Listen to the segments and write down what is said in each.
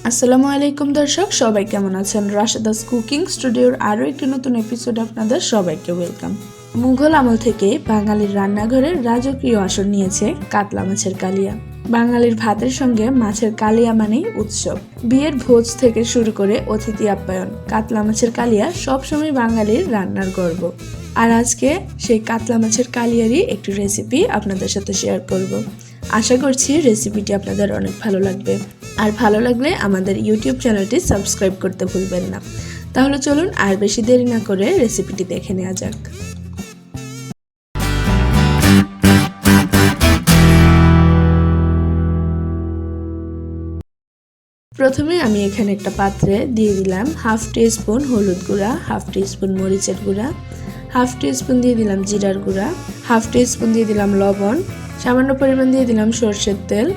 আসসালামু আলাইকুম দর্শক, সবাই কেমন আছেন? রাশেদাস কুকিং স্টুডিওর আরও একটি নতুন এপিসোড আপনাদের সবাইকে ওয়েলকাম। মুঘল আমল থেকে বাঙালির রান্নাঘরে রাজকীয় আসন নিয়েছে কাতলা মাছের কালিয়া। বাঙালির ভাতের সঙ্গে মাছের কালিয়া মানেই উৎসব। বিয়ের ভোজ থেকে শুরু করে অতিথি আপ্যায়ন, কাতলা মাছের কালিয়া সবসময় বাঙালির রান্নার গর্ব। আর আজকে সেই কাতলা মাছের কালিয়ারই একটি রেসিপি আপনাদের সাথে শেয়ার করব। আশা করছি রেসিপিটি আপনাদের অনেক ভালো লাগবে। আর ভালো লাগলে আমাদের ইউটিউব চ্যানেলটি সাবস্ক্রাইব করতে ভুলবেন না। তাহলে চলুন আর বেশি দেরি না করে রেসিপিটি দেখে নেওয়া যাক। প্রথমে আমি এখানে একটা পাত্রে দিয়ে দিলাম হাফ টিস্পুন হলুদ গুঁড়া, হাফ টিস্পুন মরিচের গুঁড়া, হাফ টিস্পুন দিয়ে দিলাম জিরার গুঁড়া, হাফ টিস্পুন দিয়ে দিলাম লবণ, সামান্য পরিমাণ দিয়ে দিলাম সরষের তেল,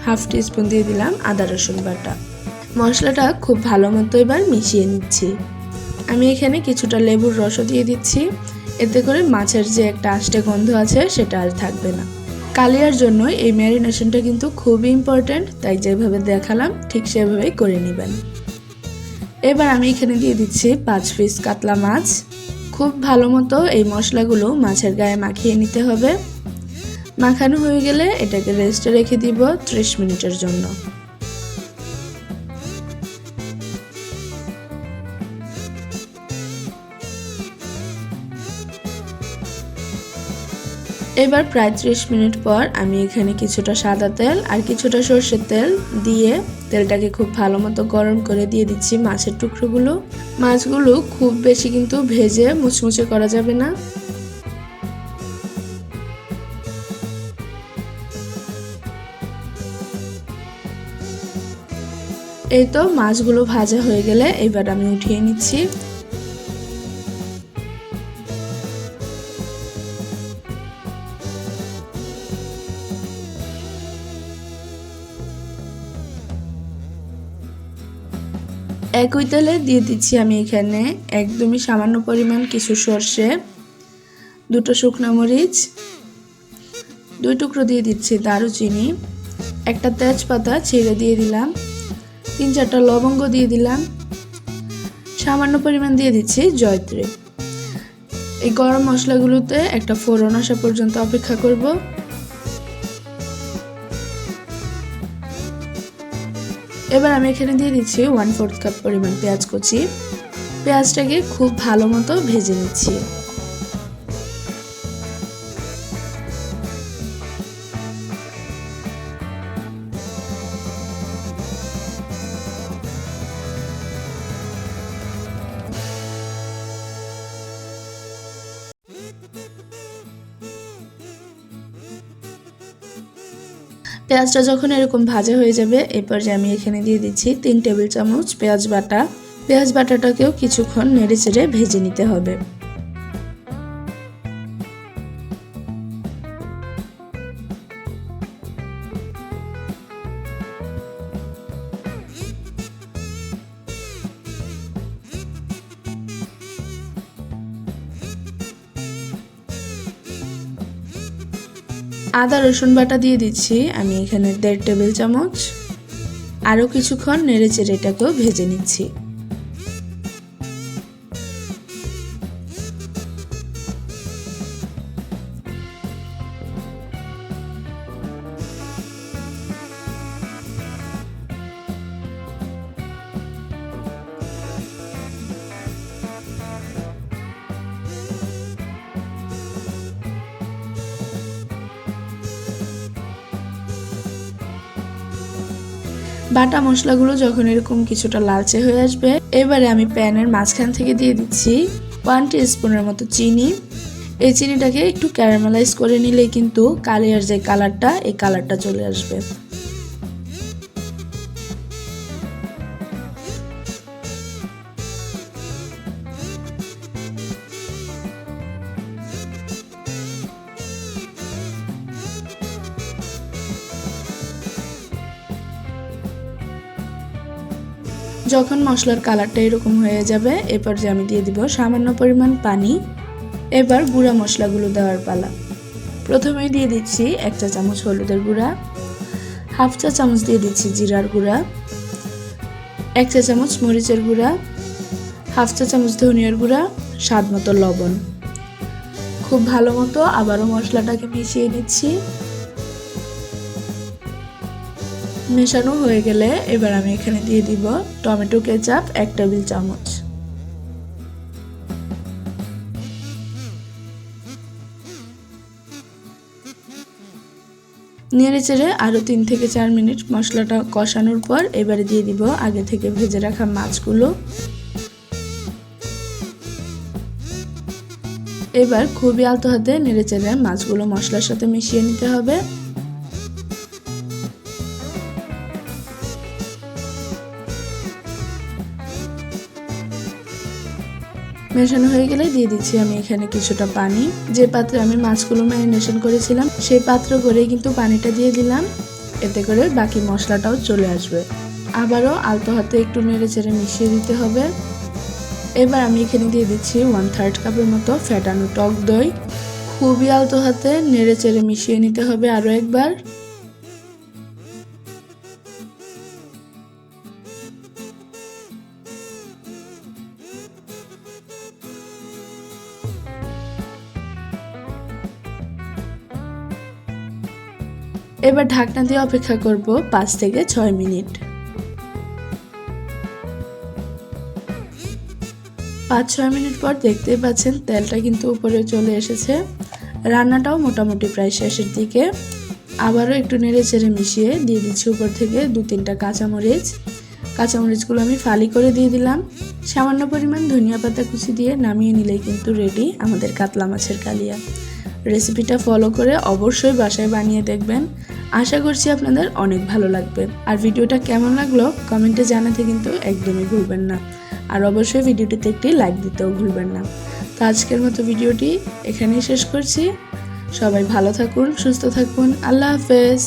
হাফ টিস্পুন দিয়ে দিলাম আদা রসুন বাটা। মশলাটা খুব ভালো মতো এবার মিশিয়ে নিচ্ছি। আমি এখানে কিছুটা লেবুর রসও দিয়ে দিচ্ছি, এতে করে মাছের যে একটা আষ্টে গন্ধ আছে সেটা আর থাকবে না। কালিয়ার জন্য এই ম্যারিনেশনটা কিন্তু খুবই ইম্পর্ট্যান্ট, তাই যেভাবে দেখালাম ঠিক সেভাবেই করে নেবেন। এবার আমি এখানে দিয়ে দিচ্ছি 5 পিস কাতলা মাছ। খুব ভালো মতো এই মশলাগুলো মাছের গায়ে মাখিয়ে নিতে হবে। মাখানো হয়ে গেলে এটাকে রেস্টে রেখে দিব 30 মিনিটের জন্য। এবার প্রায় 30 মিনিট পর আমি এখানে কিছুটা সাদা তেল আর কিছুটা সরষের তেল দিয়ে তেলটাকে খুব ভালো মতো গরম করে দিয়ে দিচ্ছি মাছের টুকরোগুলো। মাছগুলো খুব বেশি কিন্তু ভেজে মুচমুচে করা যাবে না। এই তো মাছগুলো ভাজা হয়ে গেলে এবার আমি উঠিয়ে নিচ্ছি। একই তেলে দিয়ে দিচ্ছি আমি এখানে একদমই সামান্য পরিমাণ কিছু সরষে, 2টো শুকনো মরিচ, 2 টুকরো দিয়ে দিচ্ছি দারুচিনি, একটা তেজপাতা ছিঁড়ে দিয়ে দিলাম, 3-4টা লবঙ্গ দিয়ে দিলাম, সামান্য পরিমাণ দিয়ে দিচ্ছি জয়ত্রী। এই গরম মশলাগুলোতে একটা ফোড়ন আসা পর্যন্ত অপেক্ষা করব। এবার আমি এখানে দিয়ে দিচ্ছি 1/4 কাপ পরিমাণ পেঁয়াজ কুচি। পেঁয়াজটাকে খুব ভালো মতো ভেজে নিচ্ছি। পেঁয়াজটা যখন এরকম ভাজা হয়ে যাবে এরপর যে আমি এখানে দিয়ে দিচ্ছি 3 টেবিল চামচ পেঁয়াজ বাটা। পেঁয়াজ বাটাটাকেও কিছুক্ষণ নেড়েচেড়ে ভেজে নিতে হবে। আদা রসুন বাটা দিয়ে দিচ্ছি আমি এখানে 1.5 টেবিল চামচ। আরও কিছুক্ষণ নেড়েচেড়ে এটাকেও ভেজে নিচ্ছি। বাটা মশলাগুলো যখন এরকম কিছুটা লালচে হয়ে আসবে এবারে আমি প্যানের মাঝখান থেকে দিয়ে দিচ্ছি 1 টিস্পুনের মতো চিনি। এই চিনিটাকে একটু ক্যারামেলাইজ করে নিলেই কিন্তু কালিয়ার যে কালারটা এই কালারটা চলে আসবে। যখন মশলার কালারটা এরকম হয়ে যাবে এরপর যে আমি দিয়ে দিব সামান্য পরিমাণ পানি। এবার গুঁড়া মশলাগুলো দেওয়ার পালা। প্রথমেই দিয়ে দিচ্ছি 1 চা চামচ হলুদের গুঁড়া, হাফ চা চামচ দিয়ে দিচ্ছি জিরার গুঁড়া, 1 চা চামচ মরিচের গুঁড়া, 1/2 চা চামচ ধনিয়ার গুঁড়া, স্বাদ মতো লবণ। খুব ভালো মতো আবারও মশলাটাকে মিশিয়ে নিচ্ছি। মেশানো হয়ে গেলে এবার আমি এখানে দিয়ে দিব টমেটো কেচাপ 1 টেবিল চামচ। নেড়েচেড়ে আরও 3 থেকে 4 মিনিট মশলাটা কষানোর পর এবারে দিয়ে দিব আগে থেকে ভেজে রাখা মাছগুলো। এবার খুবই আলতো হাতে নেড়েচেড়ে মাছগুলো মশলার সাথে মিশিয়ে নিতে হবে। মেশানো হয়ে গেলে দিয়ে দিচ্ছি আমি এখানে কিছুটা পানি। যে পাত্রে আমি মাছগুলো ম্যারিনেশন করেছিলাম সেই পাত্র করে কিন্তু পানিটা দিয়ে দিলাম, এতে করে বাকি মশলাটাও চলে আসবে। আবারও আলতো হাতে একটু নেড়েচেড়ে মিশিয়ে দিতে হবে। এবার আমি এখানে দিয়ে দিচ্ছি 1/3 কাপের মতো ফেটানো টক দই। খুবই আলতো হাতে নেড়েচেড়ে মিশিয়ে নিতে হবে আরও একবার। এবার ঢাকনা দিয়ে অপেক্ষা করব 5 থেকে 6 মিনিট। 5-6 মিনিট পর দেখতেই পাচ্ছেন তেলটা কিন্তু উপরে চলে এসেছে। রান্নাটাও মোটামুটি প্রায় শেষের দিকে। আবারও একটু নেড়ে চেড়ে মিশিয়ে দিয়ে দিচ্ছি উপর থেকে 2-3টা কাঁচামরিচ। কাঁচামরিচগুলো আমি ফালি করে দিয়ে দিলাম। সামান্য পরিমাণ ধনিয়া পাতা কুচি দিয়ে নামিয়ে নিলেই কিন্তু রেডি আমাদের কাতলা মাছের কালিয়া। রেসিপিটা ফলো করে অবশ্যই বাসায় বানিয়ে দেখবেন। আশা করছি আপনাদের অনেক ভালো লাগবে। আর ভিডিওটা কেমন লাগলো কমেন্টে জানাতে কিন্তু একদমই ভুলবেন না। আর অবশ্যই ভিডিওটিতে একটি লাইক দিতেও ভুলবেন না। তো আজকের মতো ভিডিওটি এখানেই শেষ করছি। সবাই ভালো থাকুন, সুস্থ থাকুন। আল্লাহ হাফেজ।